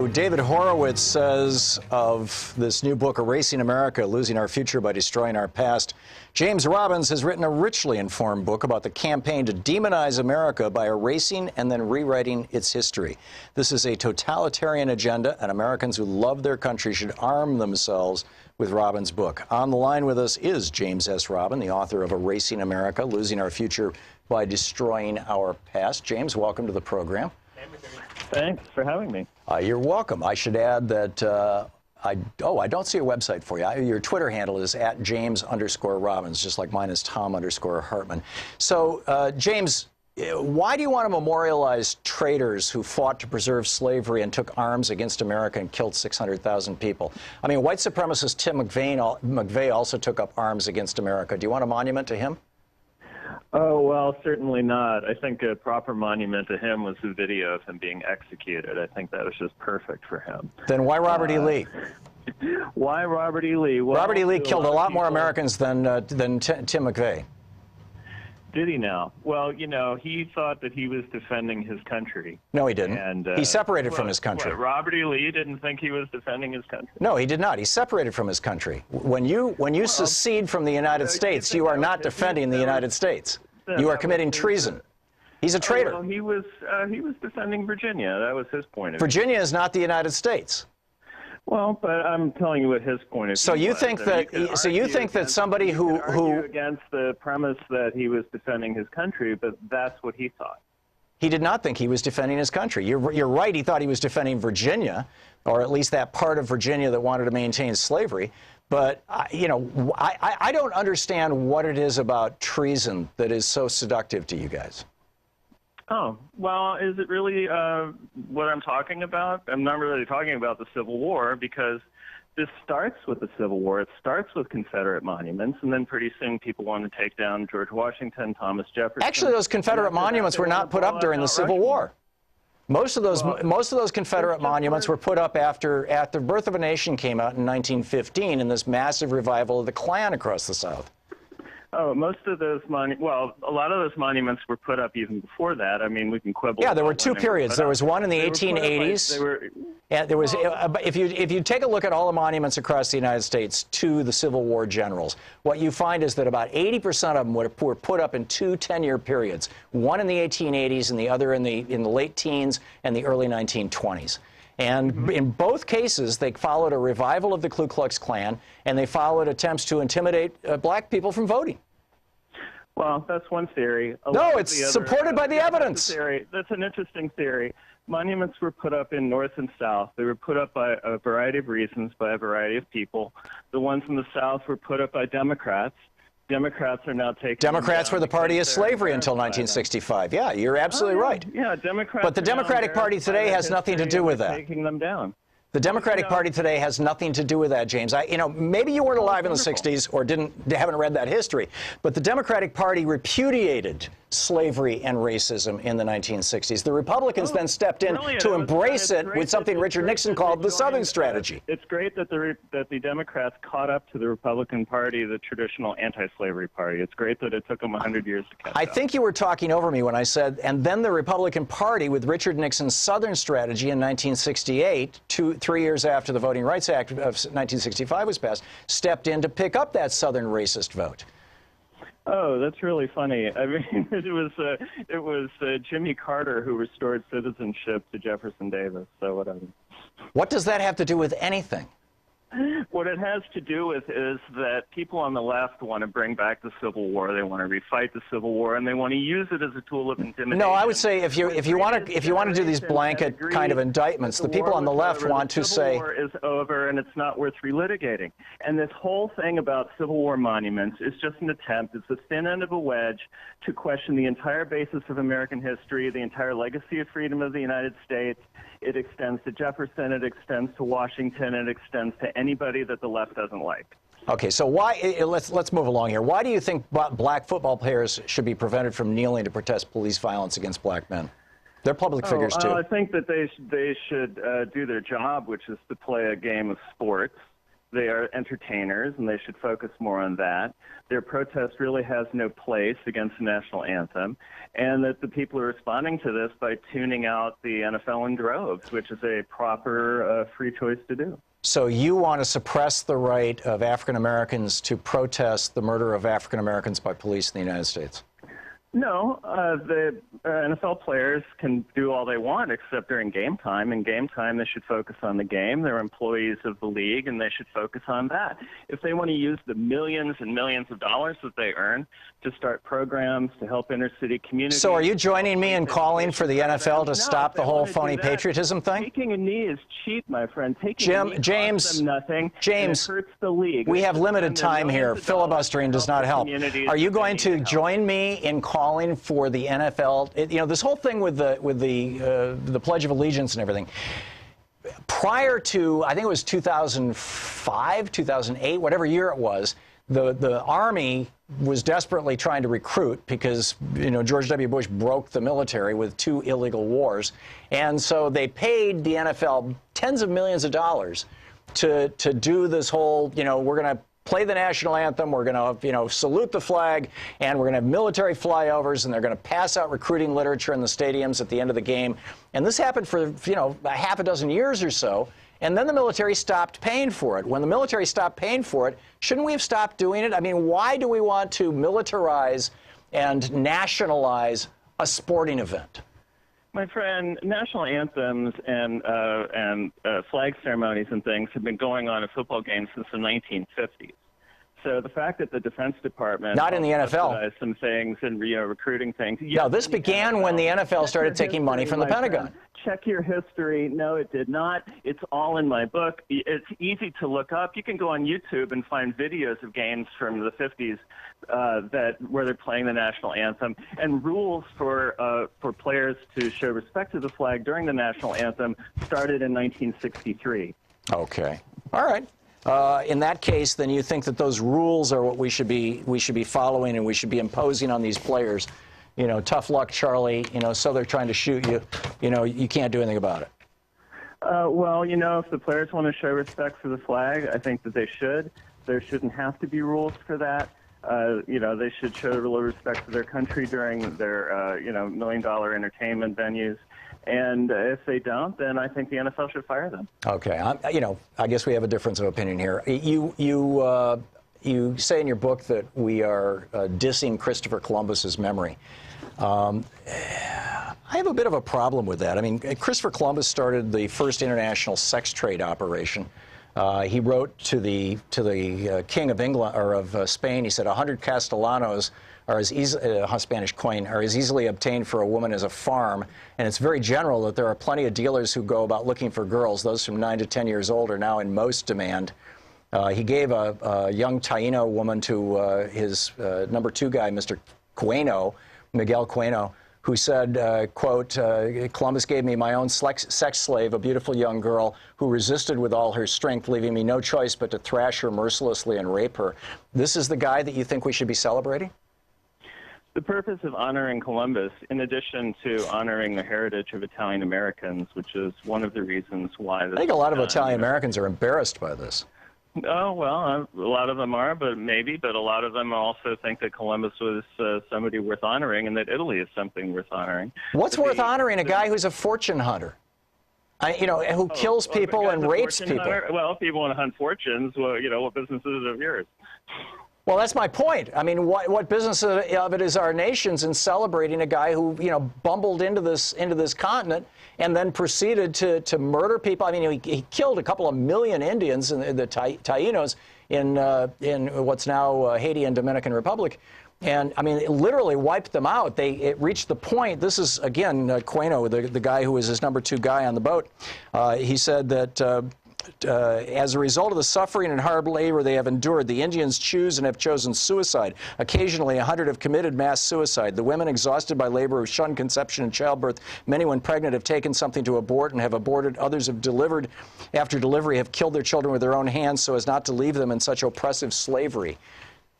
David Horowitz says of this new book, Erasing America, Losing Our Future by Destroying Our Past, James Robbins has written a richly informed book about the campaign to demonize America by erasing and then rewriting its history. This is a totalitarian agenda, and Americans who love their country should arm themselves with Robbins' book. On the line with us is James S. Robbins, the author of Erasing America, Losing Our Future by Destroying Our Past. James, welcome to the program. Thanks for having me. You're welcome. I should add that I don't see a website for you. Your Twitter handle is @James_Robbins, just like mine is Thom_Hartmann. So, James, why do you want to memorialize traitors who fought to preserve slavery and took arms against America and killed 600,000 people? I mean, white supremacist Tim McVeigh also took up arms against America. Do you want a monument to him? Oh, well, certainly not. I think a proper monument to him was the video of him being executed. I think that was just perfect for him. Then why Robert E. Lee? Why Robert E. Lee? Well, Robert E. Lee killed a lot more Americans than Tim McVeigh. Did he now? Well, you know, he thought that he was defending his country. No, he didn't. And, he separated from his country. What, Robert E. Lee didn't think he was defending his country? No, he did not. He separated from his country. When you secede from the United States, you are not defending the United States. You are committing treason. He's a traitor. Well, he was defending Virginia. That was his point of view. Virginia is not the United States. Well, but I'm telling you what his point of view was. So you think that? So you think that somebody who against the premise that he was defending his country, but that's what he thought. He did not think he was defending his country. You're right. He thought he was defending Virginia, or at least that part of Virginia that wanted to maintain slavery. But you know, I don't understand what it is about treason that is so seductive to you guys. Oh, well, is it really what I'm talking about? I'm not really talking about the Civil War, because this starts with the Civil War. It starts with Confederate monuments, and then pretty soon people want to take down George Washington, Thomas Jefferson. Actually, those Confederate monuments were not put up during the Civil War. Most of those Confederate monuments were put up after Birth of a Nation came out in 1915, and this massive revival of the Klan across the South. Oh, most of those well, a lot of those monuments were put up even before that. I mean, we can quibble. Yeah, there were two periods. There was one in the 1880s. And there was, if you take a look at all the monuments across the United States to the Civil War generals, what you find is that about 80% of them were put up in two 10-year periods. One in the 1880s and the other in the late teens and the early 1920s. And in both cases, they followed a revival of the Ku Klux Klan, and they followed attempts to intimidate black people from voting. Well, that's one theory. No, it's supported by the evidence. That's an interesting theory. Monuments were put up in North and South. They were put up by a variety of reasons, by a variety of people. The ones in the South were put up by Democrats. Democrats are now taking Democrats were the party of slavery until 1965. Yeah, you're absolutely right. Yeah, Democrats. But the Democratic Party today has nothing to do with that. Taking them down. The Democratic Party today has nothing to do with that, James. Maybe you weren't alive in the 60s or haven't read that history, but the Democratic Party repudiated slavery and racism in the 1960s. The Republicans then stepped in to embrace it with something Richard Nixon called the Southern Strategy. It's great that the Democrats caught up to the Republican Party, the traditional anti-slavery party. It's great that it took them 100 years to catch up. I think you were talking over me when I said, and then the Republican Party, with Richard Nixon's Southern Strategy in 1968, 3 years after the Voting Rights Act of 1965 was passed, stepped in to pick up that Southern racist vote. Oh, that's really funny. I mean, it was Jimmy Carter who restored citizenship to Jefferson Davis. So whatever. What does that have to do with anything? What it has to do with is that people on the left want to bring back the Civil War. They want to refight the Civil War, and they want to use it as a tool of intimidation. No, I would say if you want to do these blanket kind of indictments, the people on the left want to say the Civil War is over and it's not worth relitigating. And this whole thing about Civil War monuments is just an attempt. It's the thin end of a wedge to question the entire basis of American history, the entire legacy of freedom of the United States. It extends to Jefferson, it extends to Washington, it extends to anybody that the left doesn't like. Okay, so let's move along here. Why do you think black football players should be prevented from kneeling to protest police violence against black men? They're public figures too. I think that they should do their job, which is to play a game of sports. They are entertainers, and they should focus more on that. Their protest really has no place against the national anthem, and that the people are responding to this by tuning out the NFL in droves, which is a proper free choice to do. So you want to suppress the right of African Americans to protest the murder of African Americans by police in the United States? No, the NFL players can do all they want except during game time. In game time, they should focus on the game. They're employees of the league, and they should focus on that. If they want to use the millions and millions of dollars that they earn to start programs to help inner-city communities... So are you joining me in calling for the NFL to stop the whole phony patriotism thing? Taking a knee is cheap, my friend. Taking a knee costs them nothing, James, and it hurts the league. We have limited time here. Filibustering does not help. Are you going to join me in calling for the NFL? You know, this whole thing with the Pledge of Allegiance and everything. Prior to, I think it was 2005, 2008, whatever year it was, the Army was desperately trying to recruit because, you know, George W. Bush broke the military with 2 illegal wars. And so they paid the NFL tens of millions of dollars to do this whole, you know, we're going to play the national anthem, we're going to, you know, salute the flag, and we're going to have military flyovers, and they're going to pass out recruiting literature in the stadiums at the end of the game. And this happened for, you know, a half a dozen years or so. And then the military stopped paying for it. When the military stopped paying for it, shouldn't we have stopped doing it? I mean, why do we want to militarize and nationalize a sporting event? My friend, national anthems and flag ceremonies and things have been going on at football games since the 1950s. So the fact that the Defense Department not in the NFL some things and recruiting things. Yes, no, this began when the NFL started taking money from the Pentagon. Check your history. No, it did not. It's all in my book. It's easy to look up. You can go on YouTube and find videos of games from the 50s where they're playing the national anthem, and rules for players to show respect to the flag during the national anthem started in 1963. Okay. All right. In that case, then you think that those rules are what we should be following, and we should be imposing on these players. You know, tough luck, Charlie. You know, so they're trying to shoot you. You know, you can't do anything about it. Well, you know, if the players want to show respect for the flag, I think that they should. There shouldn't have to be rules for that. You know, they should show respect for their country during their, you know, million-dollar entertainment venues. And if they don't, then I think the NFL should fire them. Okay. You know, I guess we have a difference of opinion here. You say in your book that we are dissing Christopher Columbus's memory. I have a bit of a problem with that. I mean, Christopher Columbus started the first international sex trade operation. He wrote to the King of England or of Spain. He said 100 Castellanos are as Spanish coin are as easily obtained for a woman as a farm, and it's very general that there are plenty of dealers who go about looking for girls. Those from 9 to 10 years old are now in most demand. He gave a young Taino woman to his number 2 guy, Mr. Miguel Cueno, who said, quote, Columbus gave me my own sex slave, a beautiful young girl who resisted with all her strength, leaving me no choice but to thrash her mercilessly and rape her. This is the guy that you think we should be celebrating? The purpose of honoring Columbus, in addition to honoring the heritage of Italian Americans, which is one of the reasons why... I think a lot of Italian Americans are embarrassed by this. Oh, well, a lot of them are, but a lot of them also think that Columbus was somebody worth honoring and that Italy is something worth honoring. What's worth honoring? A guy who's a fortune hunter, you know, who kills people and rapes people. Well, if people want to hunt fortunes, well, you know, what business is it of yours? Well, that's my point. I mean, what business of it is our nation's in celebrating a guy who, you know, bumbled into this continent and then proceeded to murder people? I mean, he killed a couple of million Indians, the Tainos, in what's now Haiti and Dominican Republic. And, I mean, it literally wiped them out. It reached the point, this is, again, Cueno, the guy who was his number 2 guy on the boat. He said that... as a result of the suffering and hard labor they have endured, the Indians choose and have chosen suicide. Occasionally, 100 have committed mass suicide. The women, exhausted by labor, have shunned conception and childbirth. Many, when pregnant, have taken something to abort and have aborted. Others have delivered. After delivery, have killed their children with their own hands so as not to leave them in such oppressive slavery.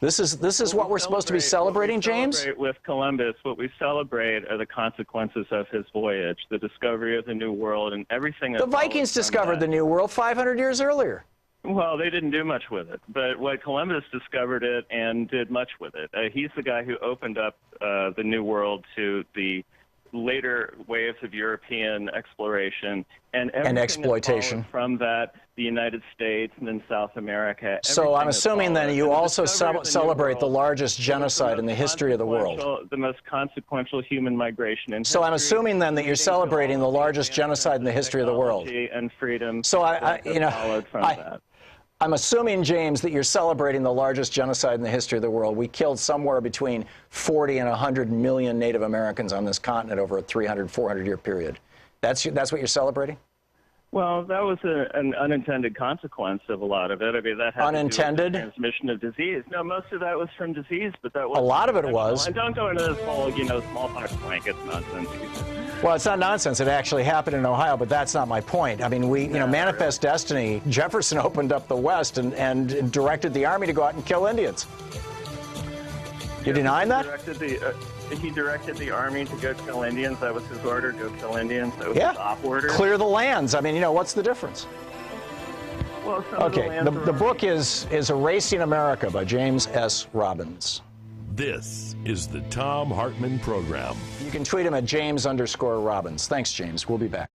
This is what we're supposed to be celebrating, James? With Columbus, what we celebrate are the consequences of his voyage, the discovery of the New World, and everything. The Vikings discovered the New World 500 years earlier. Well, they didn't do much with it, but what Columbus discovered it and did much with it. He's the guy who opened up the New World to the later waves of European exploration and exploitation from that, the United States and then South America. So I'm assuming then you also celebrate the largest genocide in the history of the world. The most consequential human migration in history. So I'm assuming then that you're celebrating the largest genocide in the history of the world. And freedom. So I'm assuming, James, that you're celebrating the largest genocide in the history of the world. We killed somewhere between 40 and 100 million Native Americans on this continent over a 300, 400-year period. That's what you're celebrating? Well, that was an unintended consequence of a lot of it. I mean, that had unintended? to do with the transmission of disease. No, most of that was from disease, but that was a lot of it was. And don't go into this whole, smallpox blankets nonsense. Well, it's not nonsense. It actually happened in Ohio, but that's not my point. I mean, Manifest Destiny, Jefferson opened up the West and directed the army to go out and kill Indians. You denying that? He directed the army to go kill Indians. That was his order, go kill Indians. That was his op order. Clear the lands. I mean, what's the difference? Well, okay, the book is Erasing America by James S. Robbins. This is the Thom Hartmann Program. You can tweet him at James_Robbins. Thanks, James. We'll be back.